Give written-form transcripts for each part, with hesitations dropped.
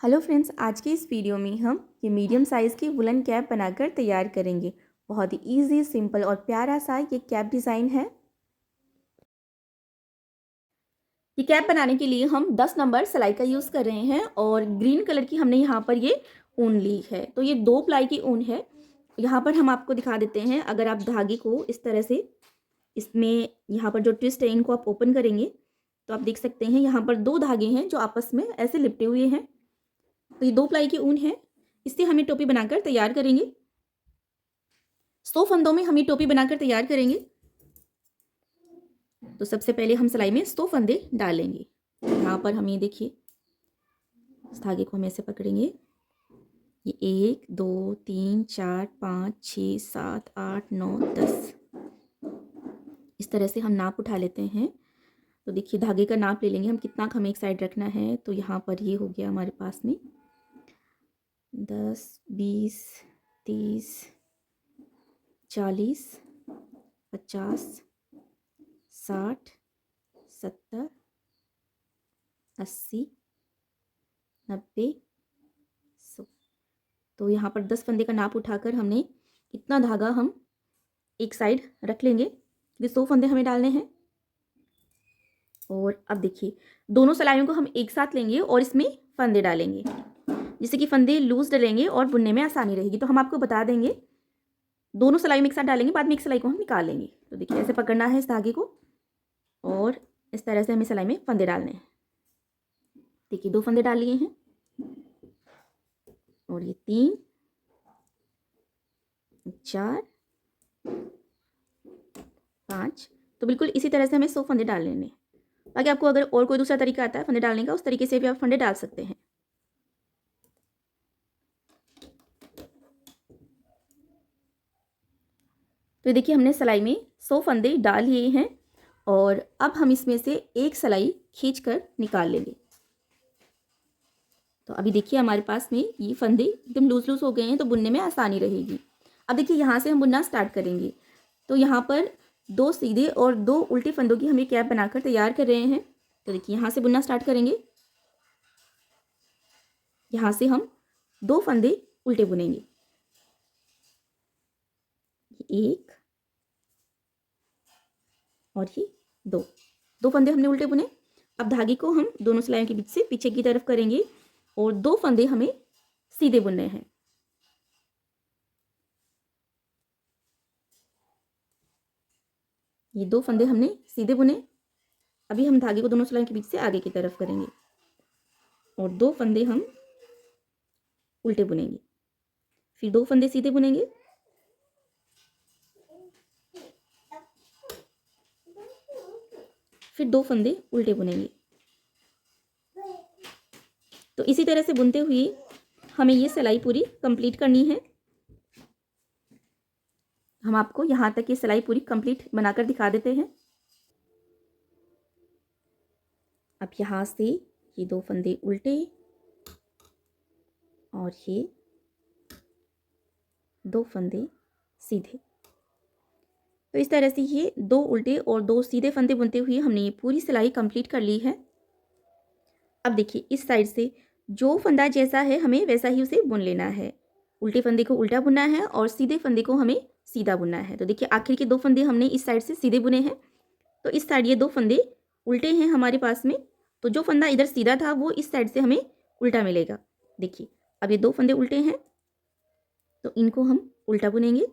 Hello friends, आज के इस वीडियो में हम ये मीडियम साइज़ की वुलन कैप बनाकर तैयार करेंगे। बहुत ही इजी, सिंपल और प्यारा सा ये कैप डिज़ाइन है। ये कैप बनाने के लिए हम 10 नंबर सिलाई का यूज़ कर रहे हैं और ग्रीन कलर की हमने यहाँ पर ये ऊन ली है। तो ये 2 प्लाई की ऊन है। यहाँ पर हम आपको दिखा देते हैं। अगर आप धागे को इस तरह से इसमें यहाँ पर जो ट्विस्ट है इनको आप ओपन करेंगे तो आप देख सकते हैं यहाँ पर 2 धागे हैं जो आपस में ऐसे लिपटे हुए हैं। तो ये 2 प्लाई की ऊन है। इससे हम ये टोपी बनाकर तैयार करेंगे। 100 फंदों में हम ये टोपी बनाकर तैयार करेंगे। तो सबसे पहले हम सिलाई में 100 फंदे डालेंगे। यहाँ पर हम ये देखिए, इस धागे को हम ऐसे पकड़ेंगे। ये 1 2 3 4 5 6 7 8 9 10 इस तरह से हम नाप उठा लेते हैं। तो देखिए, धागे का नाप ले लेंगे हम कितना हमें एक साइड रखना है। तो यहाँ पर ये हो गया हमारे पास में 10 20 30 40 50 60 70 80 90 100। तो यहाँ पर 10 फंदे का नाप उठाकर हमने इतना धागा हम एक साइड रख लेंगे। ये 100 फंदे हमें डालने हैं। और अब देखिए, दोनों सिलाइयों को हम एक साथ लेंगे और इसमें फंदे डालेंगे, जिससे कि फंदे लूज डलेंगे और बुनने में आसानी रहेगी। तो हम आपको बता देंगे, दोनों सिलाई में एक साथ डालेंगे, बाद में एक सिलाई को हम निकाल लेंगे। तो देखिए, ऐसे पकड़ना है इस धागे को और इस तरह से हमें सिलाई में फंदे डालने हैं। देखिए, 2 फंदे डाल लिए हैं और ये 3 4 5। तो बिल्कुल इसी तरह से हमें 100 फंदे डाल लेने हैं। बाकी आपको अगर और कोई दूसरा तरीका आता है फंदे डालने का, उस तरीके से भी आप फंदे डाल सकते हैं। तो देखिए, हमने सिलाई में 100 फंदे डाल लिए हैं और अब हम इसमें से एक सिलाई खींचकर निकाल लेंगे। तो अभी देखिए, हमारे पास में ये फंदे एकदम लूज लूज हो गए हैं, तो बुनने में आसानी रहेगी। अब देखिए, यहाँ से हम बुनना स्टार्ट करेंगे। तो यहाँ पर 2 सीधे और 2 उल्टे फंदों की हम ये कैप बनाकर तैयार कर रहे हैं। तो देखिए, यहाँ से बुनना स्टार्ट करेंगे। यहाँ से हम 2 फंदे उल्टे बुनेंगे। 1 और ये 2 फंदे हमने उल्टे बुने। अब धागे को हम दोनों सिलाइयों के बीच से पीछे की तरफ करेंगे और 2 फंदे हमें सीधे बुनने हैं। ये 2 फंदे हमने सीधे बुने। अभी हम धागे को दोनों सिलाइयों के बीच से आगे की तरफ करेंगे और 2 फंदे हम उल्टे बुनेंगे। फिर 2 फंदे सीधे बुनेंगे, फिर 2 फंदे उल्टे बुनेंगे। तो इसी तरह से बुनते हुए हमें ये सिलाई पूरी कंप्लीट करनी है। हम आपको यहाँ तक ये सिलाई पूरी कंप्लीट बनाकर दिखा देते हैं। अब यहाँ से ये 2 फंदे उल्टे और ये 2 फंदे सीधे। तो इस तरह से ये 2 उल्टे और 2 सीधे फंदे बुनते हुए हमने ये पूरी सिलाई कंप्लीट कर ली है। अब देखिए, इस साइड से जो फंदा जैसा है हमें वैसा ही उसे बुन लेना है। उल्टे फंदे को उल्टा बुनना है और सीधे फंदे को हमें सीधा बुनना है। तो देखिए, आखिर के 2 फंदे हमने इस साइड से सीधे बुने हैं। तो इस साइड ये 2 फंदे उल्टे हैं हमारे पास में। तो जो फंदा इधर सीधा था वो इस साइड से हमें उल्टा मिलेगा। देखिए, अब ये 2 फंदे उल्टे हैं तो इनको हम उल्टा बुनेंगे।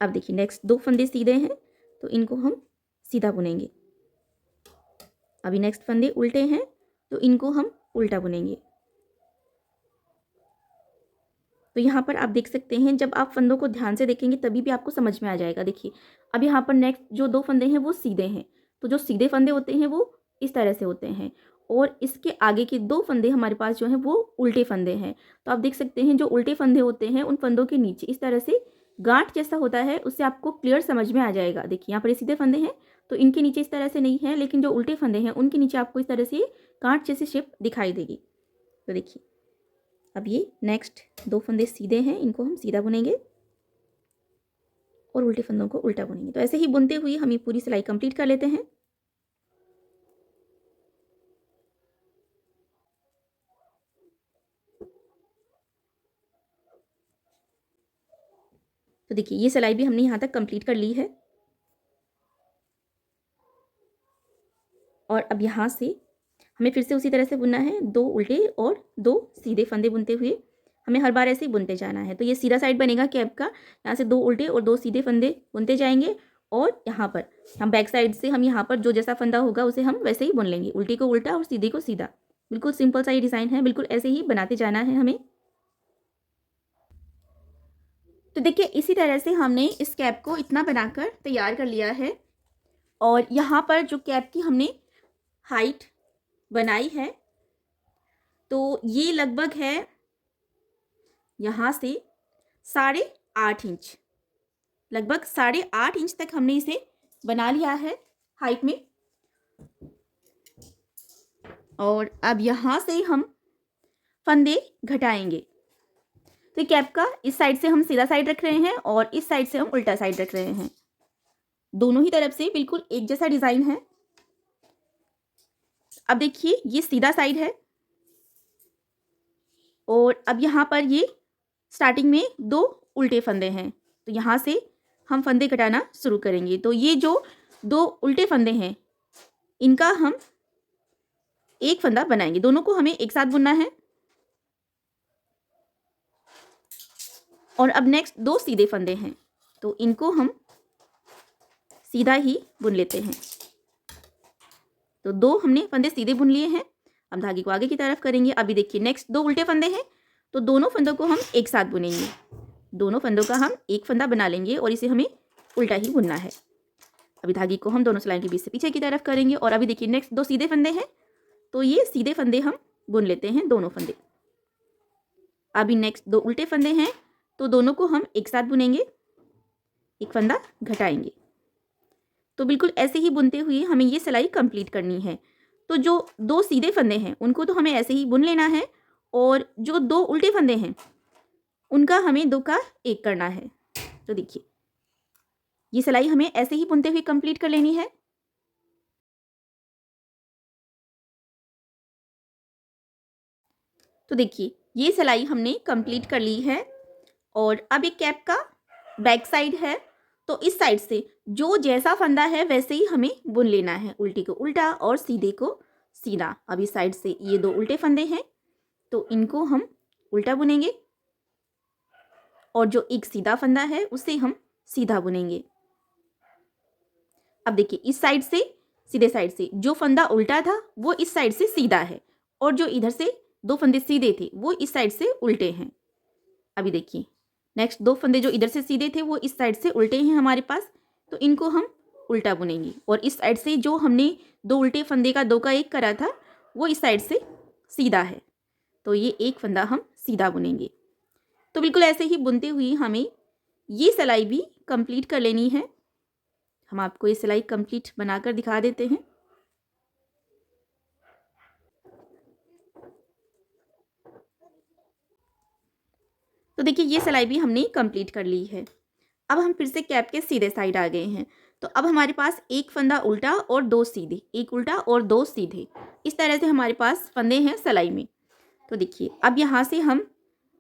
अब देखिए, नेक्स्ट 2 फंदे सीधे हैं तो इनको हम सीधा बुनेंगे। अभी नेक्स्ट फंदे उल्टे हैं तो इनको हम उल्टा बुनेंगे। तो यहाँ पर आप देख सकते हैं, जब आप फंदों को ध्यान से देखेंगे तभी भी आपको समझ में आ जाएगा। देखिए, अब यहाँ पर नेक्स्ट जो 2 फंदे हैं वो सीधे हैं। तो जो सीधे फंदे होते हैं वो इस तरह से होते हैं और इसके आगे के 2 फंदे हमारे पास जो हैं वो उल्टे फंदे हैं। तो आप देख सकते हैं, जो उल्टे फंदे होते हैं उन फंदों के नीचे इस तरह से गांठ जैसा होता है, उससे आपको क्लियर समझ में आ जाएगा। देखिए, यहाँ पर ये सीधे फंदे हैं तो इनके नीचे इस तरह से नहीं है, लेकिन जो उल्टे फंदे हैं उनके नीचे आपको इस तरह से गांठ जैसी शेप दिखाई देगी। तो देखिए, अब ये नेक्स्ट 2 फंदे सीधे हैं, इनको हम सीधा बुनेंगे और उल्टे फंदों को उल्टा बुनेंगे। तो ऐसे ही बुनते हुए हम ये पूरी सिलाई कंप्लीट कर लेते हैं। तो देखिए ये सिलाई भी हमने यहाँ तक कंप्लीट कर ली है। और अब यहाँ से हमें फिर से उसी तरह से बुनना है, 2 उल्टे और 2 सीधे फंदे बुनते हुए हमें हर बार ऐसे ही बुनते जाना है। तो ये सीधा साइड बनेगा कैप का, यहाँ से 2 उल्टे और 2 सीधे फंदे बुनते जाएंगे और यहाँ पर हम बैक साइड से हम यहाँ पर जो जैसा फंदा होगा उसे हम वैसे ही बुन लेंगे, उल्टे को उल्टा और सीधे को सीधा। बिल्कुल सिंपल सा ये डिज़ाइन है, बिल्कुल ऐसे ही बनाते जाना है हमें। तो देखिए इसी तरह से हमने इस कैप को इतना बनाकर तैयार कर लिया है। और यहाँ पर जो कैप की हमने हाइट बनाई है तो ये लगभग है यहाँ से 8.5 इंच, लगभग 8.5 इंच तक हमने इसे बना लिया है हाइट में। और अब यहाँ से हम फंदे घटाएंगे। तो कैप का इस साइड से हम सीधा साइड रख रहे हैं और इस साइड से हम उल्टा साइड रख रहे हैं। दोनों ही तरफ से बिल्कुल एक जैसा डिज़ाइन है। अब देखिए ये सीधा साइड है और अब यहाँ पर ये स्टार्टिंग में 2 उल्टे फंदे हैं, तो यहाँ से हम फंदे घटाना शुरू करेंगे। तो ये जो 2 उल्टे फंदे हैं इनका हम एक फंदा बनाएंगे, दोनों को हमें एक साथ बुनना है। और अब नेक्स्ट 2 सीधे फंदे हैं तो इनको हम सीधा ही बुन लेते हैं। तो 2 हमने फंदे सीधे बुन लिए हैं, अब धागे को आगे की तरफ करेंगे। अभी देखिए नेक्स्ट 2 उल्टे फंदे हैं तो दोनों फंदों को हम एक साथ बुनेंगे। दोनों फंदों का हम एक फंदा बना लेंगे और इसे हमें उल्टा ही बुनना है। अभी धागे को हम दोनों सिलाई के बीच से पीछे की तरफ करेंगे। और अभी देखिए नेक्स्ट 2 सीधे फंदे हैं तो ये सीधे फंदे हम बुन लेते हैं, दोनों फंदे। अभी नेक्स्ट 2 उल्टे फंदे हैं तो दोनों को हम एक साथ बुनेंगे, एक फंदा घटाएंगे। तो बिल्कुल ऐसे ही बुनते हुए हमें ये सिलाई कंप्लीट करनी है। तो जो 2 सीधे फंदे हैं उनको तो हमें ऐसे ही बुन लेना है और जो 2 उल्टे फंदे हैं उनका हमें 2 का 1 करना है। तो देखिए ये सिलाई हमें ऐसे ही बुनते हुए कंप्लीट कर लेनी है। तो देखिए ये सिलाई हमने कंप्लीट कर ली है। और अब एक कैप का बैक साइड है तो इस साइड से जो जैसा फंदा है वैसे ही हमें बुन लेना है, उल्टी को उल्टा और सीधे को सीधा। अब इस साइड से ये 2 उल्टे फंदे हैं तो इनको हम उल्टा बुनेंगे और जो एक सीधा फंदा है उसे हम सीधा बुनेंगे। अब देखिए इस साइड से सीधे साइड से जो फंदा उल्टा था वो इस साइड से सीधा है और जो इधर से 2 फंदे सीधे थे वो इस साइड से उल्टे हैं। अभी देखिए नेक्स्ट 2 फंदे जो इधर से सीधे थे वो इस साइड से उल्टे हैं हमारे पास, तो इनको हम उल्टा बुनेंगे। और इस साइड से जो हमने 2 उल्टे फंदे का 2 का 1 करा था वो इस साइड से सीधा है तो ये एक फंदा हम सीधा बुनेंगे। तो बिल्कुल ऐसे ही बुनते हुए हमें ये सिलाई भी कंप्लीट कर लेनी है। हम आपको ये सिलाई कंप्लीट बनाकर दिखा देते हैं। तो देखिए ये सिलाई भी हमने कंप्लीट कर ली है। अब हम फिर से कैप के सीधे साइड आ गए हैं। तो अब हमारे पास एक फंदा उल्टा और 2 सीधे, एक उल्टा और 2 सीधे, इस तरह से हमारे पास फंदे हैं सिलाई में। तो देखिए अब यहाँ से हम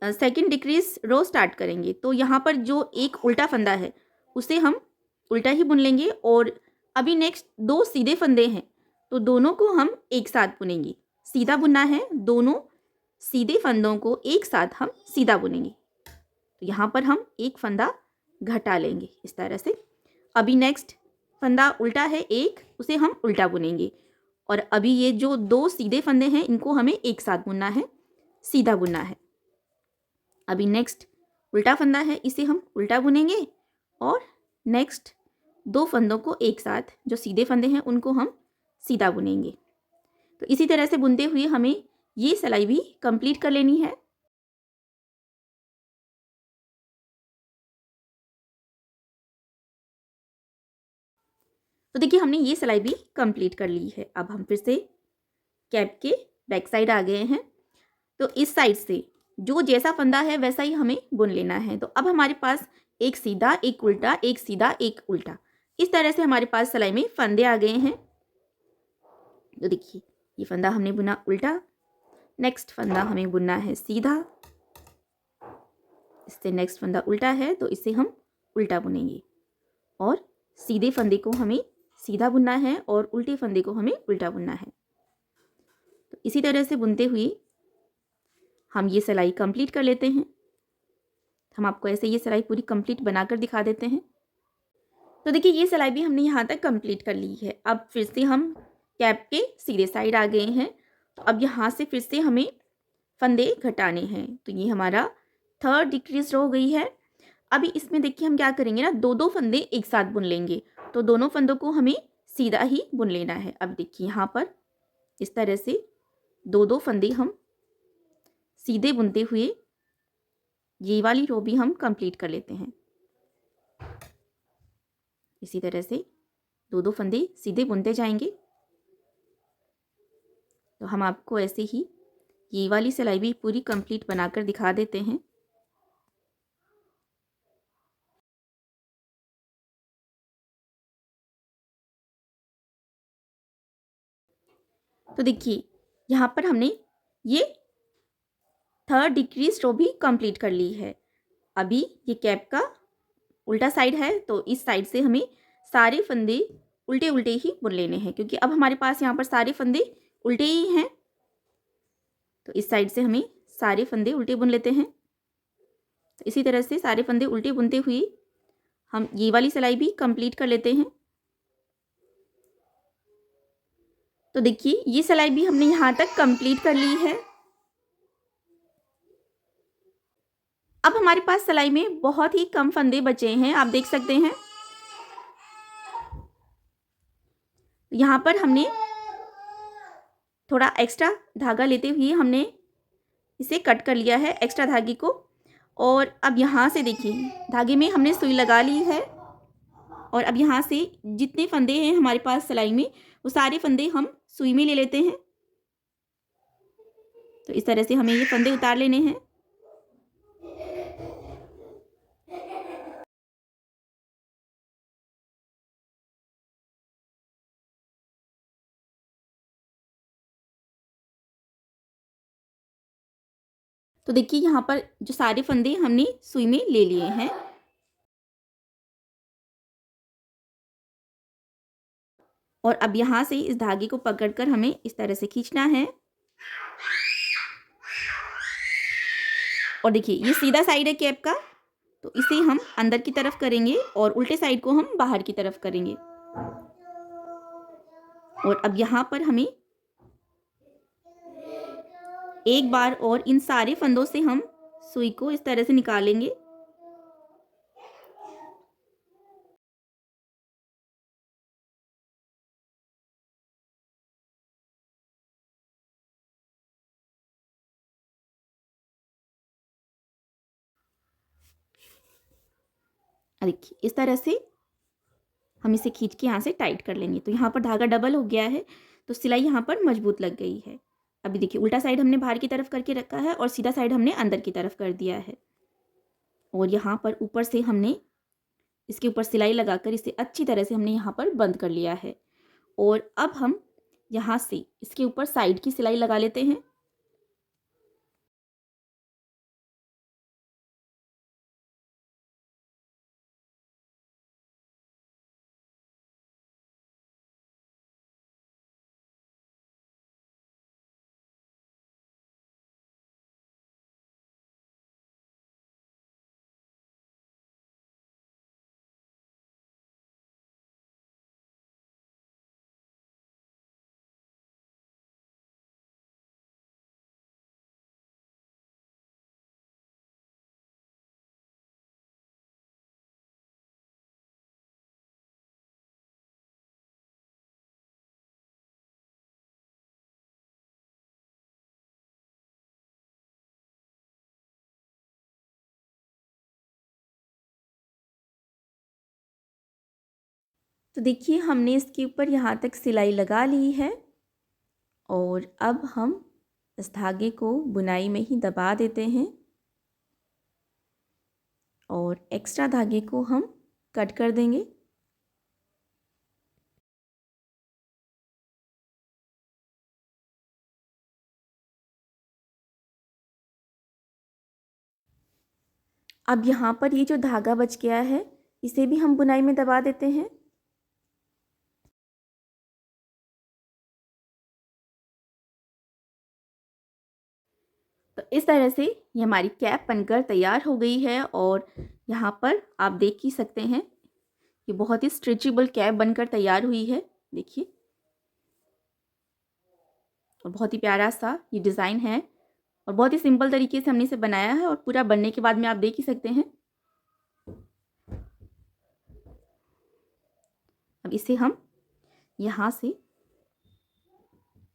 सेकंड डिक्रीज रो स्टार्ट करेंगे। तो यहाँ पर जो एक उल्टा फंदा है उसे हम उल्टा ही बुन लेंगे और अभी नेक्स्ट 2 सीधे फंदे हैं तो दोनों को हम एक साथ बुनेंगे। सीधा बुनना है, दोनों सीधे फंदों को एक साथ हम सीधा बुनेंगे। तो यहाँ पर हम एक फंदा घटा लेंगे इस तरह से। अभी नेक्स्ट फंदा उल्टा है एक, उसे हम उल्टा बुनेंगे। और अभी ये जो 2 सीधे फंदे हैं इनको हमें एक साथ बुनना है, सीधा बुनना है। अभी नेक्स्ट उल्टा फंदा है, इसे हम उल्टा बुनेंगे और नेक्स्ट 2 फंदों को एक साथ, जो सीधे फंदे हैं उनको हम सीधा बुनेंगे। तो इसी तरह से बुनते हुए हमें ये सिलाई भी कंप्लीट कर लेनी है। तो देखिए हमने ये सिलाई भी कंप्लीट कर ली है। अब हम फिर से कैप के बैक साइड आ गए हैं। तो इस साइड से जो जैसा फंदा है वैसा ही हमें बुन लेना है। तो अब हमारे पास एक सीधा, एक उल्टा, एक सीधा, एक उल्टा, इस तरह से हमारे पास सिलाई में फंदे आ गए हैं। तो देखिए ये फंदा हमने बुना उल्टा, नेक्स्ट फंदा हमें बुनना है सीधा, इससे नेक्स्ट फंदा उल्टा है तो इसे हम उल्टा बुनेंगे और सीधे फंदे को हमें सीधा बुनना है और उल्टे फंदे को हमें उल्टा बुनना है। तो इसी तरह से बुनते हुए हम ये सिलाई कंप्लीट कर लेते हैं। हम आपको ऐसे ये सिलाई पूरी कंप्लीट बनाकर दिखा देते हैं। तो देखिए ये सिलाई भी हमने यहाँ तक कंप्लीट कर ली है। अब फिर से हम कैप के सीधे साइड आ गए हैं। तो अब यहाँ से फिर से हमें फंदे घटाने हैं। तो ये हमारा थर्ड डिक्रीज हो गई है। अभी इसमें देखिए हम क्या करेंगे ना, दो दो फंदे एक साथ बुन लेंगे। तो दोनों फंदों को हमें सीधा ही बुन लेना है। अब देखिए यहाँ पर इस तरह से दो दो फंदे हम सीधे बुनते हुए ये वाली रो भी हम कंप्लीट कर लेते हैं। इसी तरह से दो दो फंदे सीधे बुनते जाएंगे। तो हम आपको ऐसे ही ये वाली सिलाई भी पूरी कंप्लीट बनाकर दिखा देते हैं। तो देखिए यहाँ पर हमने ये थर्ड डिक्रीज रो भी कंप्लीट कर ली है। अभी ये कैप का उल्टा साइड है, तो इस साइड से हमें सारे फंदे उल्टे उल्टे ही बुन लेने हैं, क्योंकि अब हमारे पास यहाँ पर सारे फंदे उल्टे ही हैं। तो इस साइड से हमें सारे फंदे उल्टे बुन लेते हैं। तो इसी तरह से सारे फंदे उल्टे बुनते हुए हम ये वाली सिलाई भी कंप्लीट कर लेते हैं। तो देखिए ये सिलाई भी हमने यहाँ तक कंप्लीट कर ली है। अब हमारे पास सिलाई में बहुत ही कम फंदे बचे हैं, आप देख सकते हैं। यहाँ पर हमने थोड़ा एक्स्ट्रा धागा लेते हुए हमने इसे कट कर लिया है, एक्स्ट्रा धागे को। और अब यहाँ से देखिए धागे में हमने सुई लगा ली है। और अब यहाँ से जितने फंदे हैं हमारे पास सिलाई में, वो सारे फंदे हम सुई में ले लेते हैं। तो इस तरह से हमें ये फंदे उतार लेने हैं। तो देखिए यहाँ पर जो सारे फंदे हमने सुई में ले लिए हैं। और अब यहाँ से इस धागे को पकड़कर हमें इस तरह से खींचना है। और देखिए ये सीधा साइड है कैप का, तो इसे हम अंदर की तरफ करेंगे और उल्टे साइड को हम बाहर की तरफ करेंगे। और अब यहाँ पर हमें एक बार और इन सारे फंदों से हम सुई को इस तरह से निकालेंगे। देखिए इस तरह से हम इसे खींच के यहाँ से टाइट कर लेंगे। तो यहाँ पर धागा डबल हो गया है, तो सिलाई यहाँ पर मजबूत लग गई है। अभी देखिए उल्टा साइड हमने बाहर की तरफ करके रखा है और सीधा साइड हमने अंदर की तरफ कर दिया है। और यहाँ पर ऊपर से हमने इसके ऊपर सिलाई लगाकर इसे अच्छी तरह से हमने यहाँ पर बंद कर लिया है। और अब हम यहाँ से इसके ऊपर साइड की सिलाई लगा लेते हैं। तो देखिए हमने इसके ऊपर यहाँ तक सिलाई लगा ली है। और अब हम इस धागे को बुनाई में ही दबा देते हैं और एक्स्ट्रा धागे को हम कट कर देंगे। अब यहाँ पर ये जो धागा बच गया है, इसे भी हम बुनाई में दबा देते हैं। तो इस तरह से ये हमारी कैप बनकर तैयार हो गई है और यहाँ पर आप देख ही सकते हैं ये बहुत ही स्ट्रेचेबल कैप बनकर तैयार हुई है। देखिए, और बहुत ही प्यारा सा ये डिज़ाइन है और बहुत ही सिंपल तरीके से हमने इसे बनाया है और पूरा बनने के बाद में आप देख ही सकते हैं। अब इसे हम यहाँ से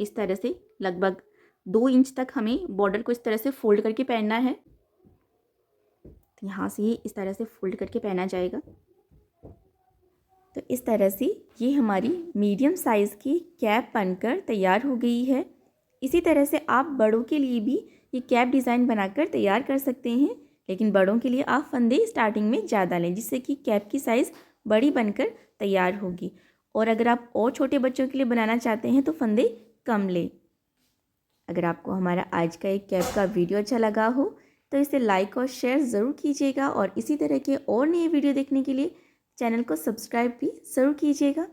इस तरह से लगभग 2 इंच तक हमें बॉर्डर को इस तरह से फोल्ड करके पहनना है। तो यहाँ से ये इस तरह से फोल्ड करके पहना जाएगा। तो इस तरह से ये हमारी मीडियम साइज़ की कैप बनकर तैयार हो गई है। इसी तरह से आप बड़ों के लिए भी ये कैप डिज़ाइन बनाकर तैयार कर सकते हैं, लेकिन बड़ों के लिए आप फंदे स्टार्टिंग में ज़्यादा लें जिससे कि कैप की साइज़ बड़ी बनकर तैयार होगी। और अगर आप और छोटे बच्चों के लिए बनाना चाहते हैं तो फंदे कम लें। अगर आपको हमारा आज का एक कैप का वीडियो अच्छा लगा हो तो इसे लाइक और शेयर ज़रूर कीजिएगा और इसी तरह के और नए वीडियो देखने के लिए चैनल को सब्सक्राइब भी ज़रूर कीजिएगा।